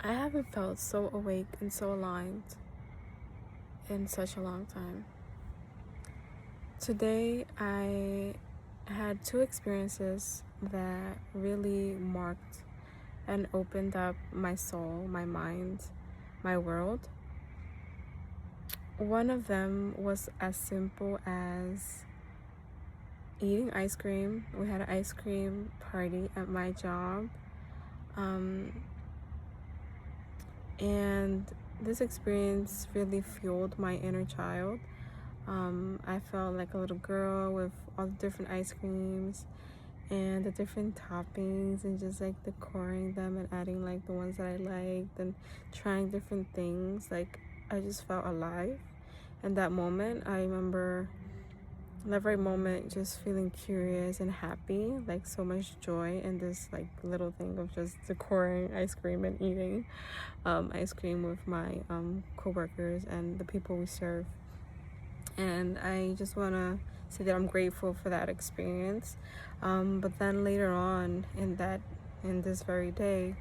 I haven't felt so awake and so aligned in such a long time. Today, I had two experiences that really marked and opened up my soul, my mind, my world. One of them was as simple as eating ice cream. We had an ice cream party at my job. And this experience really fueled my inner child. I felt like a little girl with all the different ice creams and the different toppings, and just like decorating them and adding like the ones that I liked and trying different things. Like, I just felt alive. And that moment, I remember that very moment just feeling curious and happy, like so much joy in this like little thing of just decorating ice cream and eating ice cream with my co-workers and the people we serve. And I just want to say that I'm grateful for that experience. But then later on in this very day,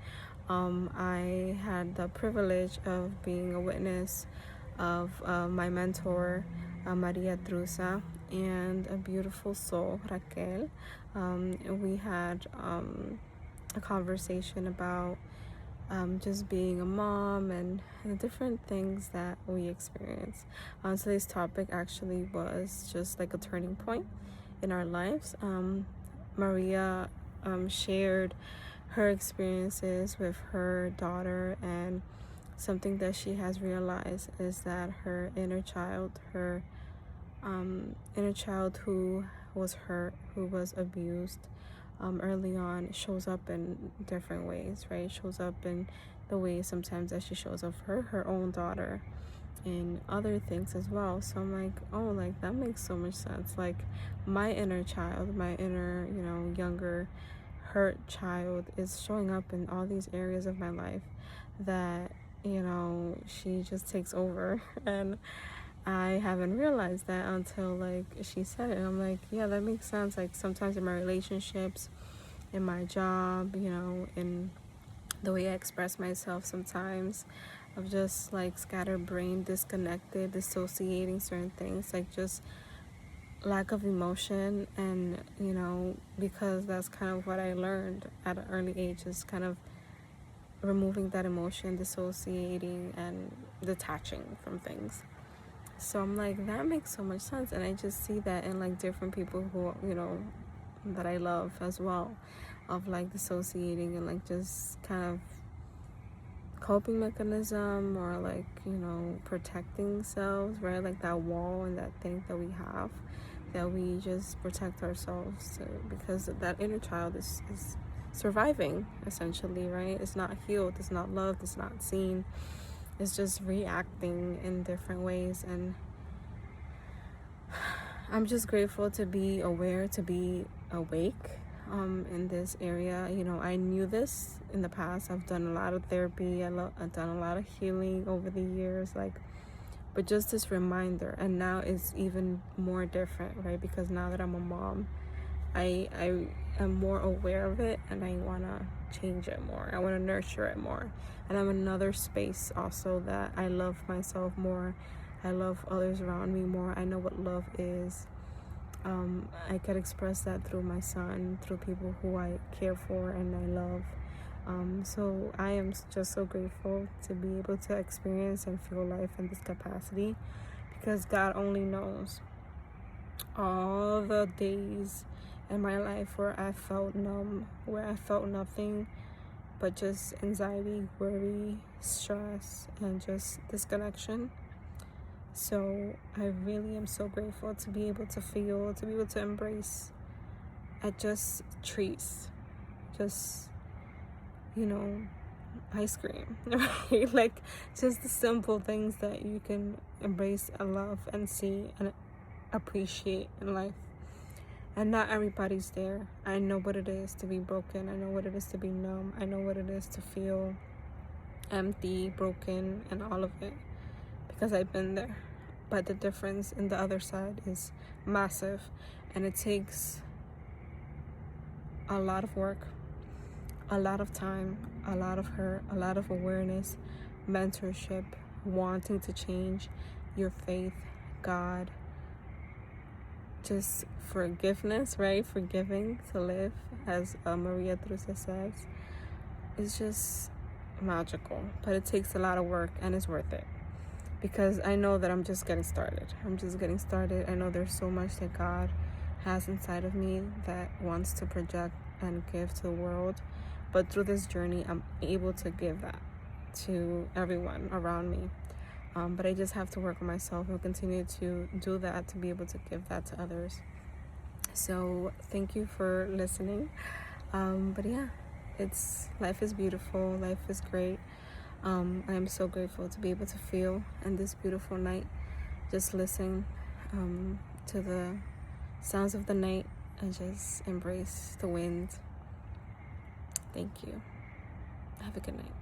I had the privilege of being a witness of my mentor, Maria Drusa, and a beautiful soul, Raquel. We had a conversation about just being a mom and the different things that we experience. Today's topic actually was just like a turning point in our lives. Maria shared her experiences with her daughter, and something that she has realized is that her inner child, her inner child who was hurt, who was abused early on, shows up in different ways, right? Shows up in the way sometimes that she shows up for her own daughter and other things as well. So I'm like, oh, like that makes so much sense. Like, my inner child, my inner, younger hurt child is showing up in all these areas of my life that, she just takes over. And I haven't realized that until like she said it. And I'm like, yeah, that makes sense. Like, sometimes in my relationships, in my job, in the way I express myself sometimes, of just like scatterbrained, disconnected, dissociating certain things, like just lack of emotion. And because that's kind of what I learned at an early age, is kind of removing that emotion, dissociating and detaching from things. So I'm like, that makes so much sense. And I just see that in like different people who, that I love as well, of like dissociating and like just kind of coping mechanism, or like, protecting selves, right? Like that wall and that thing that we have, that we just protect ourselves to, because that inner child is surviving essentially, right? It's not healed, it's not loved, it's not seen. It's just reacting in different ways. And I'm just grateful to be aware, to be awake in this area. I knew this in the past. I've done a lot of therapy. I've done a lot of healing over the years, like, but just this reminder. And now it's even more different, right? Because now that I'm a mom, I am more aware of it, and I want to change it more. I want to nurture it more. And I'm in another space also that I love myself more. I love others around me more. I know what love is. I could express that through my son, through people who I care for and I love. So I am just so grateful to be able to experience and feel life in this capacity, because God only knows all the days in my life where I felt numb, where I felt nothing but just anxiety, worry, stress, and just disconnection. So I really am so grateful to be able to feel, to be able to embrace at just treats, just, ice cream, right? Like, just the simple things that you can embrace and love and see and appreciate in life. And not everybody's there. I know what it is to be broken. I know what it is to be numb. I know what it is to feel empty, broken, and all of it, because I've been there. But the difference in the other side is massive, and it takes a lot of work, a lot of time, a lot of hurt, a lot of awareness, mentorship, wanting to change, your faith, God, just forgiveness, right? Forgiving to live, as Maria Trusa says. It's just magical, but it takes a lot of work and it's worth it, because I know that I'm just getting started. I know there's so much that God has inside of me that wants to project and give to the world, but through this journey I'm able to give that to everyone around me. But I just have to work on myself and continue to do that, to be able to give that to others. So thank you for listening. But yeah, life is beautiful, life is great. I am so grateful to be able to feel in this beautiful night, just listen to the sounds of the night and just embrace the wind. Thank you. Have a good night.